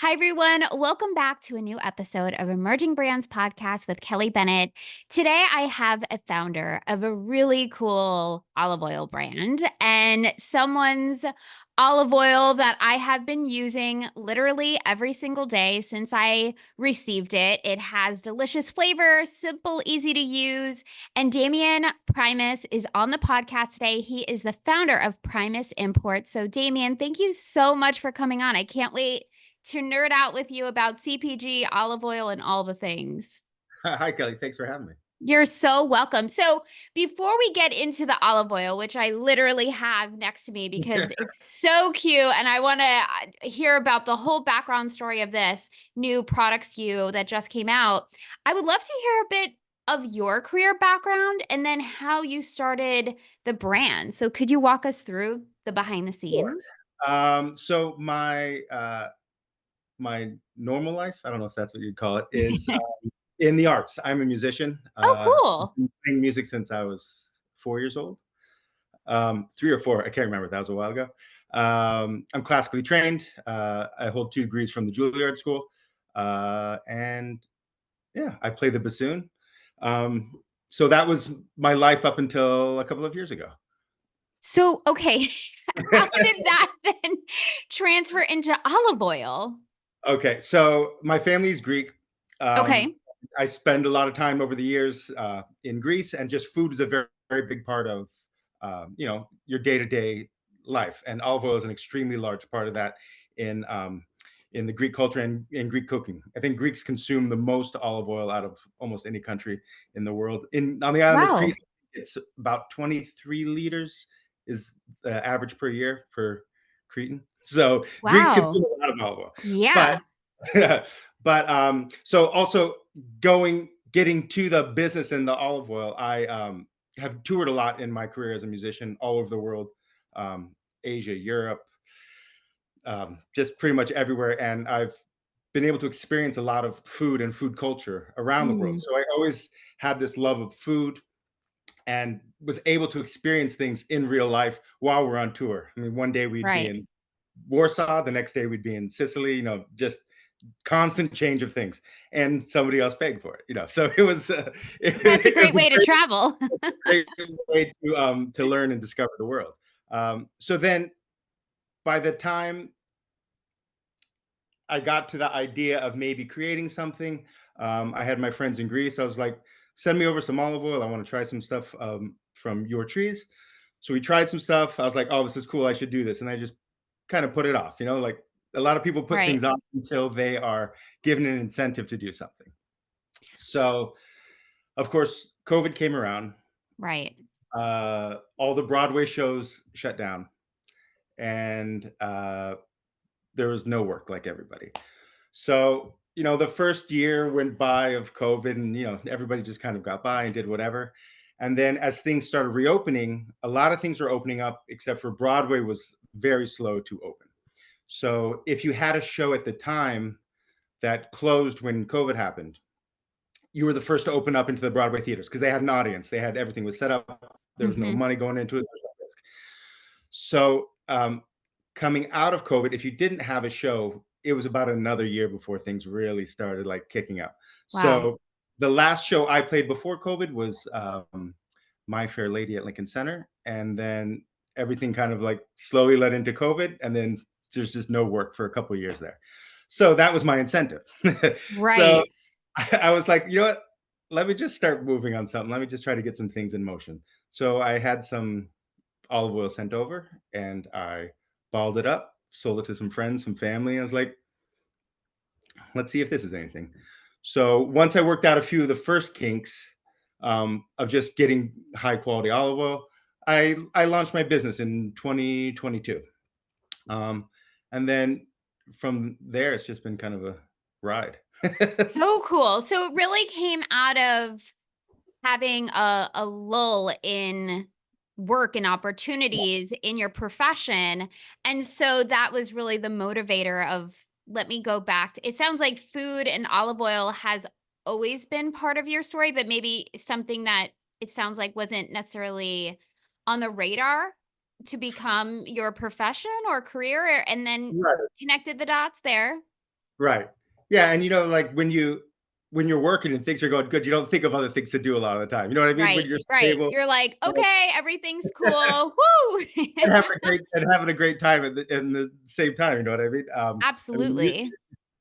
Hi, everyone. Welcome back to a new episode of Emerging Brands Podcast with Kelly Bennett. Today, I have a founder of a really cool olive oil brand and someone's olive oil that I have been using literally every single day since I received it. It has delicious flavor, simple, easy to use. And Damian Primis is on the podcast today. He is the founder of Primis Imports. So, Damian, thank you so much for coming on. I can't wait to nerd out with you about CPG, olive oil, and all the things. Hi, Kelly. Thanks for having me. You're so welcome. So, before we get into the olive oil, which I literally have next to me because it's so cute, and I want to hear about the whole background story of this new product SKU that just came out, I would love to hear a bit of your career background and then how you started the brand. So, could you walk us through the behind the Sure. scenes? So my normal life, I don't know if that's what you'd call it, is in the arts. I'm a musician. Oh, I've cool. been playing music since I was 4 years old. 3 or 4, I can't remember. That was a while ago. I'm classically trained. I hold 2 degrees from the Juilliard School, and yeah, I play the bassoon. So that was my life up until a couple of years ago. So, okay, how did that then transfer into olive oil? Okay, so my family is Greek. Um, Okay, I spend a lot of time over the years in Greece, and just food is a very, very big part of your day to day life, and olive oil is an extremely large part of that in um, in the Greek culture and in Greek cooking. I think Greeks consume the most olive oil out of almost any country in the world. In on the island of Crete, wow, it's about 23 liters is the average per year per Cretan. So Greeks wow. consume a lot of olive oil, but Yeah. so also getting to the business in the olive oil, I have toured a lot in my career as a musician all over the world, um, Asia, Europe, just pretty much everywhere, and I've been able to experience a lot of food and food culture around the world. Mm, So I always had this love of food and was able to experience things in real life while we're on tour. I mean, one day we'd be right. in Warsaw, the next day we'd be in Sicily, just constant change of things, and somebody else paid for it. So it was That's a it great was a way to travel. great way to learn and discover the world. So then, by the time I got to the idea of maybe creating something, I had my friends in Greece. I was like, "Send me over some olive oil. I want to try some stuff from your trees." So we tried some stuff. I was like, "Oh, this is cool. I should do this," and I just kind of put it off. Like a lot of people put Right, things off until they are given an incentive to do something. So, of course, COVID came around. right. All the Broadway shows shut down, and there was no work like everybody. So, the first year went by of COVID, and everybody just kind of got by and did whatever. And then as things started reopening, a lot of things were opening up, except for Broadway was very slow to open. So if you had a show at the time that closed when COVID happened, you were the first to open up into the Broadway theaters because they had an audience. They had everything was set up. There was no Mhm. money going into it. There's no risk. So coming out of COVID, if you didn't have a show, it was about another year before things really started like kicking up. Wow. So the last show I played before COVID was My Fair Lady at Lincoln Center, and then everything kind of like slowly led into COVID, and then there's just no work for a couple of years there. So that was my incentive. So Right. I was like, you know what? Let me just start moving on something. Let me just try to get some things in motion. So I had some olive oil sent over, and I balled it up, sold it to some friends, some family. I was like, let's see if this is anything. So once I worked out a few of the first kinks of just getting high quality olive oil, I launched my business in 2022. And then from there, it's just been kind of a ride. So cool. So it really came out of having a lull in work and opportunities in your profession, and so that was really the motivator of, "Let me go back to" it sounds like food and olive oil has always been part of your story, but maybe something that it sounds like wasn't necessarily on the radar to become your profession or career, and then Right. connected the dots there. Right. Yeah, and, like, when you're working and things are going good, you don't think of other things to do a lot of the time, you know what I mean? When Right, you're right. stable, You're like, like, "Okay, everything's cool. Woo!" and having a great time at the same time, you know what I mean? Mu Absolutely.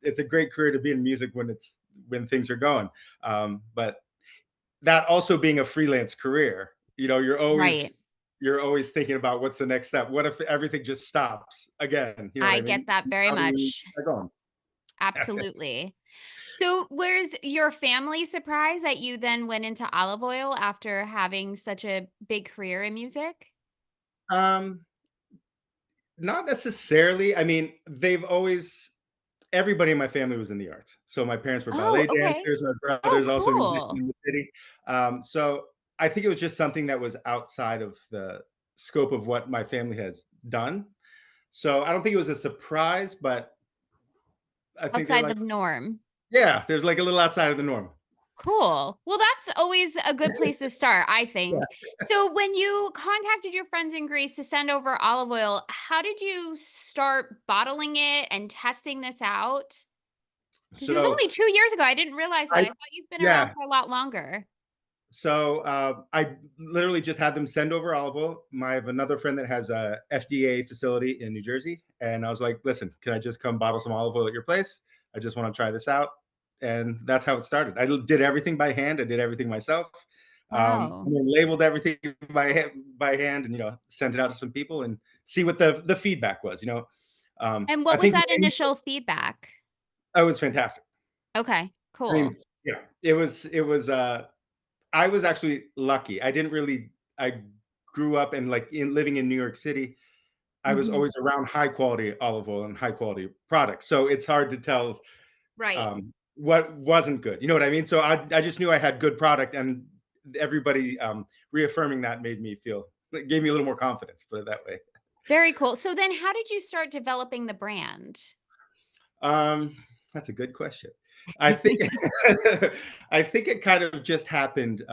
it's a great career to be in music when things are going, but that also being a freelance career, Right. you're always thinking about what's the next step. What if everything just stops again? You know what I I get mean? that very How do you much. get going? Absolutely. So, where's your family surprised that you then went into olive oil after having such a big career in music? Um, Not necessarily. I mean, they've always everybody in my family was in the arts. So my parents were Oh, ballet okay. dancers, my Oh, brother's also a musician cool. in the city. So I think it was just something that was outside of the scope of what my family has done. So I don't think it was a surprise, but I think they're Outside the like, norm. yeah, there's like a little outside of the norm. Cool. Well, that's always a good place to start, I Yeah. think. So, when you contacted your friends in Greece to send over olive oil, how did you start bottling it and testing this out? Because it was So only 2 years ago. I didn't realize that. I I thought you've been around yeah. for a lot longer. I literally just had them send over olive oil. I have another friend that has a FDA facility in New Jersey, and I was like, "Listen, can I just come bottle some olive oil at your place? I just want to try this out." And that's how it started. Did everything by hand. I did everything myself, Wow. and then labeled everything by hand, and sent it out to some people and see what the feedback was. And I what was think that initial feedback? it was fantastic. Okay, I cool. mean, yeah, it was. I was actually lucky. I grew up and like in living in New York City. I was Mhm. always around high quality olive oil and high quality products. So it's hard to tell Right. what wasn't good. You know what I mean? So I just knew I had good product, and everybody reaffirming that made me feel it gave me a little more confidence. Put it that way. Very cool. So then how did you start developing the brand? Um, that's a good question. I think I think it kind of just happened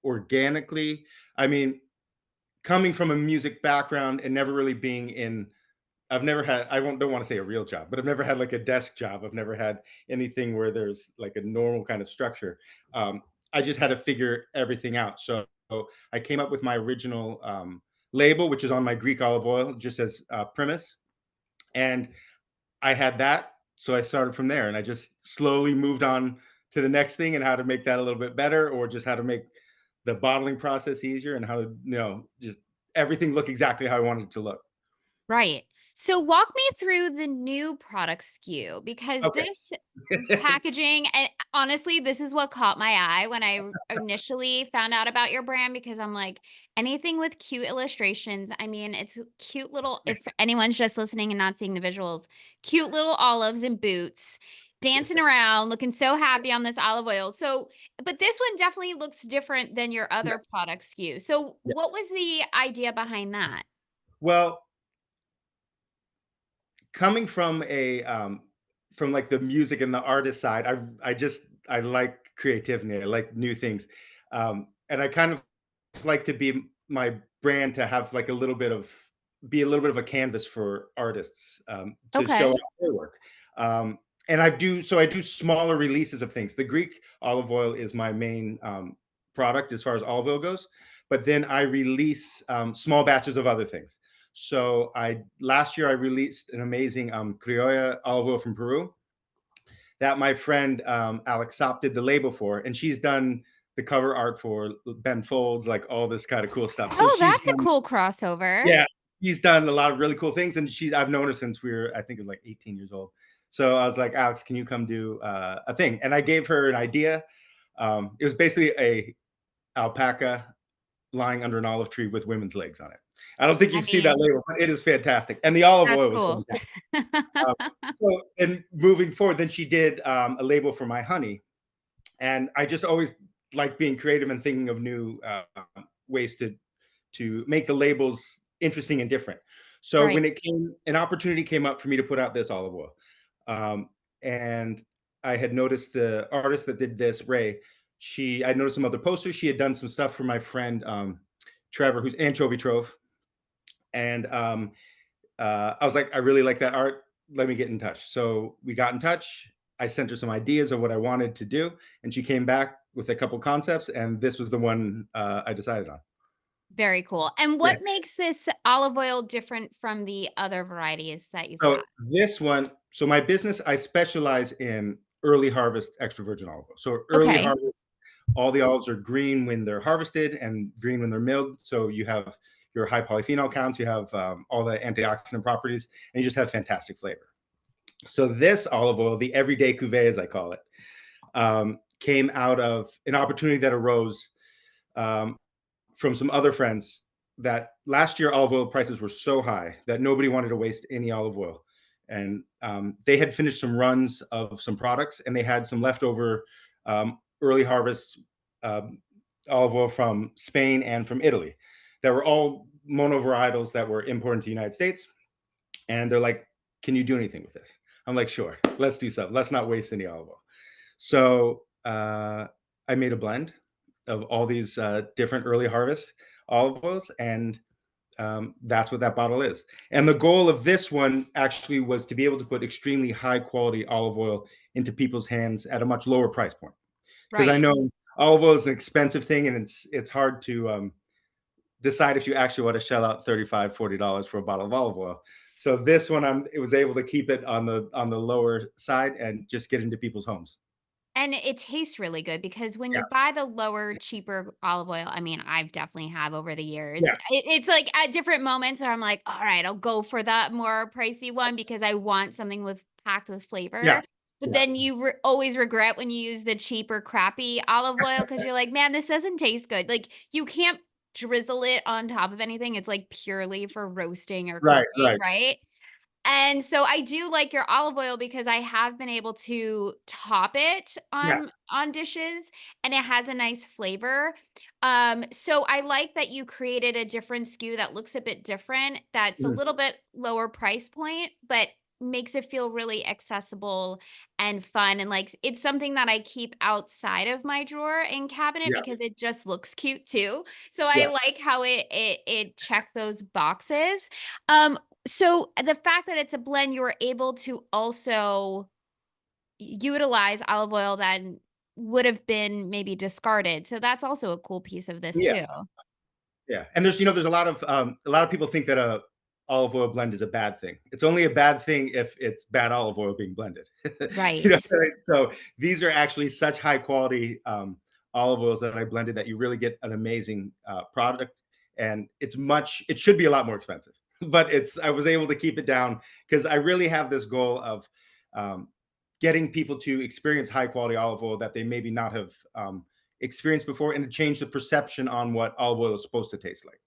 organically. I mean, coming from a music background and never really being in I've never had I won't don't wanna say a real job, but I've never had, like, a desk job. I've never had anything where there's, like, a normal kind of structure. Um, I just had to figure everything out. So, I came up with my original, label, which is on my Greek olive oil, just as, Primis, and I had that, so I started from there, and I just slowly moved on to the next thing and how to make that a little bit better, or just how to make the bottling process easier and how to, just everything look exactly how I wanted it to look. Right. So walk me through the new product SKU because Okay. this packaging and honestly, this is what caught my eye when I initially found out about your brand because I'm like, anything with cute illustrations. I mean, it's cute little, if anyone's just listening and not seeing the visuals, cute little olives and boots dancing around, looking so happy on this olive oil. So, but this one definitely looks different than your other Yes. product SKU. So, Yeah. what was the idea behind that? Well, coming from like the music and the artist side, I like creativity. I like new things. And I kind of like to be my brand to have like be a little bit of a canvas for artists to show Okay. off their work. Um, and I do smaller releases of things. The Greek olive oil is my main product as far as olive oil goes, but then I release small batches of other things. So I last year I released an amazing criolla olive oil from Peru that my friend Alex Sop did the label for, and she's done the cover art for Ben Folds, like all this kind of cool stuff. So Oh, that's a cool crossover. yeah, she's done a lot of really cool things, and I've known her since we were I think it was like 18 years old. So I was like, Alex, can you come do a thing? And I gave her an idea. It was basically a alpaca lying under an olive tree with women's legs on it. I don't think I you've seen that mean, label, but it is fantastic, and the olive that's oil was cool. fantastic. Um, so, and moving forward, then she did a label for my honey, and I just always like being creative and thinking of new ways to make the labels interesting and different. So Right. when an opportunity came up for me to put out this olive oil, um, and I had noticed the artist that did this, Ray. I noticed some other posters. She had done some stuff for my friend Trevor, who's Anchovy Trove, and I was like, I really like that art. let me get in touch. So we got in touch. I sent her some ideas of what I wanted to do, and she came back with a couple concepts, and this was the one I decided on. Very cool. And Yeah. what makes this olive oil different from the other varieties that you've So got? this one, so my business, I specialize in early harvest extra virgin olive oil. So early Okay. harvest, all the olives are green when they're harvested and green when they're milled. So you have your high polyphenol counts, you have all the antioxidant properties, and you just have fantastic flavor. So this olive oil, the everyday cuvee, as I call it, came out of an opportunity that arose um, from some other friends that last year olive oil prices were so high that nobody wanted to waste any olive oil. And they had finished some runs of some products and they had some leftover early harvest um, olive oil from Spain and from Italy that were all monovarietals that were imported to the United States. And they're like, can you do anything with this? I'm like, sure, let's do something. Let's not waste any olive oil. So I made a blend of all these different early harvest olive oils, and that's what that bottle is. And the goal of this one actually was to be able to put extremely high quality olive oil into people's hands at a much lower price point. Because I Right. know olive oil is an expensive thing, and it's hard to decide if you actually want to shell out $35, $40 for a bottle of olive oil. So this one, it was able to keep it on the lower side and just get into people's homes. And it tastes really good because when Yeah, you buy the lower, cheaper olive oil, I mean, I've definitely have over the years. yeah, It's like at different moments where I'm like, all right, I'll go for that more pricey one because I want something with packed with yeah, flavor. But yeah. then you always regret when you use the cheaper, crappy olive oil because you're like, man, this doesn't taste good. Like you can't drizzle it on top of anything. It's like purely for roasting or Right, cooking, right. right? And so I do like your olive oil because I have been able to top it Yeah. on dishes and it has a nice flavor. So I like that you created a different SKU that looks a bit different, that's a Mhm. little bit lower price point, but makes it feel really accessible and fun and like it's something that I keep outside of my drawer and cabinet Yeah, because it just looks cute too. So I yeah. like how it checked those boxes. Um so, the fact that it's a blend, you were able to also utilize olive oil that would have been maybe discarded, so that's also a cool piece of this Yeah, too. yeah, and there's a lot of people think that a olive oil blend is a bad thing. It's only a bad thing if it's bad olive oil being blended. You know, Right. right? So these are actually such high quality olive oils that I blended that you really get an amazing product, and it should be a lot more expensive, but I was able to keep it down because I really have this goal of um, getting people to experience high quality olive oil that they maybe not have experienced before, and to change the perception on what olive oil is supposed to taste like.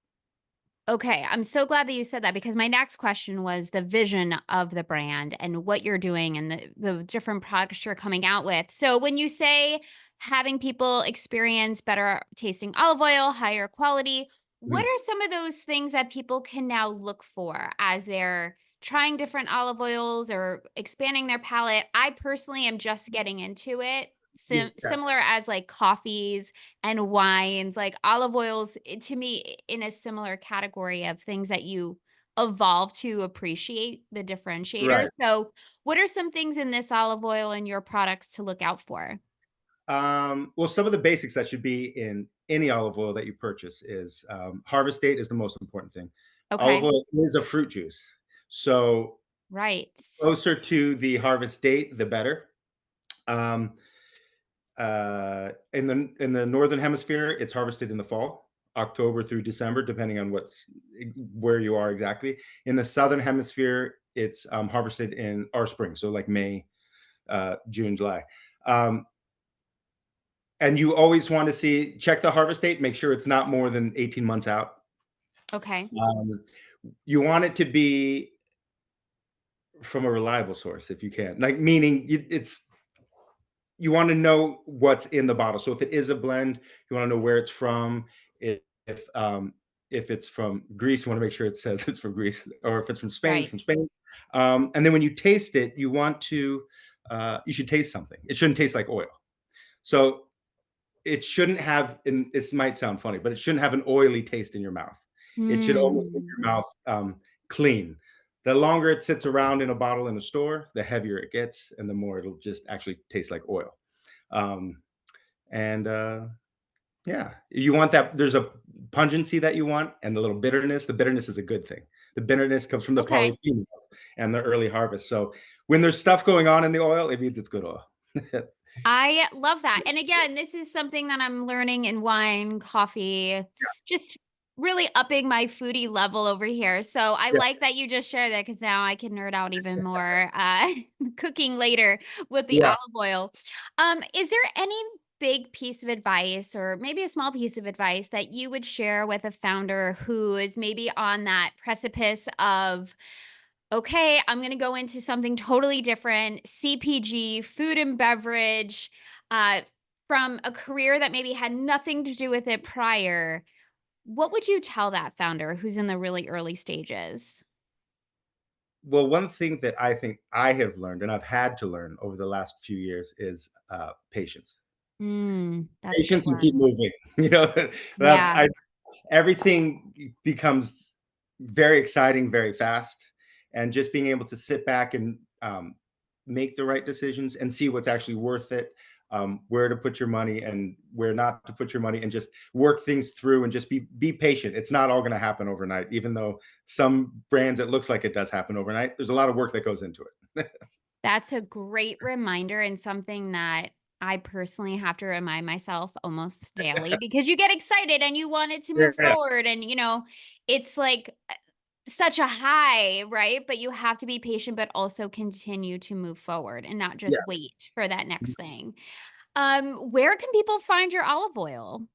Okay, I'm so glad that you said that because my next question was the vision of the brand and what you're doing and the different products you're coming out with. So when you say having people experience better tasting olive oil, higher quality, what Mhm. are some of those things that people can now look for as they're trying different olive oils or expanding their palate? I personally am just getting into it. Yeah, Similar as like coffees and wines, like olive oils, to me, in a similar category of things that you evolve to appreciate the differentiator. right. So, what are some things in this olive oil and your products to look out for? Well, some of the basics that should be in any olive oil that you purchase is harvest date is the most important thing. Olive Okay. oil is a fruit juice, so Right. closer to the harvest date, the better. Um, in the northern hemisphere, it's harvested in the fall, October through December, depending on where you are exactly. In the southern hemisphere, it's harvested in our spring, so like May, June, July. Um, and you always want to check the harvest date, make sure it's not more than 18 months out. Okay. Um, you want it to be from a reliable source if you can, like meaning you want to know what's in the bottle. So if it is a blend, you want to know where it's from. If if it's from Greece, you want to make sure it says it's from Greece, or if it's Right. from Spain. And then when you taste it, you should taste something. It shouldn't taste like oil. So it shouldn't have, and this might sound funny, but it shouldn't have an oily taste in your mouth. It should almost leave Hmm. your mouth clean. The longer it sits around in a bottle in a store, the heavier it gets, and the more it'll just actually taste like oil. Um, and Yeah, you want that. There's a pungency that you want, and the little bitterness. The bitterness is a good thing. The bitterness comes from the Okay. polyphenols and the early harvest. So when there's stuff going on in the oil, it means it's good oil. I love that. And again, this is something that I'm learning in wine, coffee, just really upping my foodie level over here. So I Yeah, like that you just shared that because now I can nerd out even more cooking later with the yeah. olive oil. Is there any big piece of advice or maybe a small piece of advice that you would share with a founder who is maybe on that precipice of okay, I'm going to go into something totally different, CPG, food and beverage, uh, from a career that maybe had nothing to do with it prior. What would you tell that founder who's in the really early stages? Well, one thing that I think I have learned, and I've had to learn over the last few years, is patience. That's a good Patience and keep one. moving. You know, Yeah. I everything becomes very exciting very fast, and just being able to sit back and make the right decisions and see what's actually worth it, where to put your money and where not to put your money, and just work things through and just be patient. It's not all going to happen overnight, even though some brands it looks like it does happen overnight. There's a lot of work that goes into it. That's a great reminder and something that I personally have to remind myself almost daily because you get excited and you want it to move Yeah. forward and it's like such a high, right? But you have to be patient but also continue to move forward and not just Yes. wait for that next thing. Where can people find your olive oil?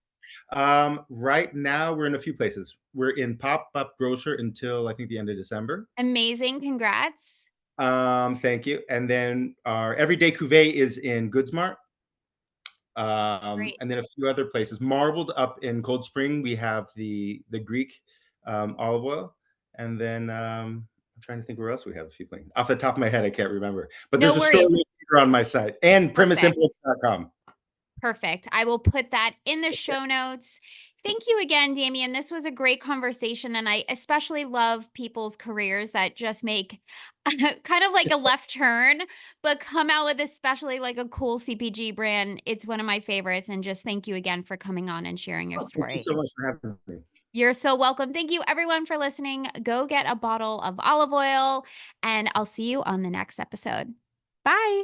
Right now, we're in a few places. We're in Pop Up Grocer until I think the end of December. Amazing, congrats. Thank you. And then our everyday cuvee is in Goods Mart, Great. and then a few other places. Marbled up in Cold Spring, we have the Greek olive oil, and then I'm trying to think where else we have a few places. Off the top of my head, I can't remember. But No there's a store worries. link here on my site and Perfect. primisimports.com. Perfect. I will put that in the show notes. Thank you again, Damian. This was a great conversation, and I especially love people's careers that just make kind of like a left turn, but come out with especially like a cool CPG brand. It's one of my favorites, and just thank you again for coming on and sharing your Oh, thank you so story. much for having me. You're so welcome. Thank you, everyone, for listening. Go get a bottle of olive oil, and I'll see you on the next episode. Bye.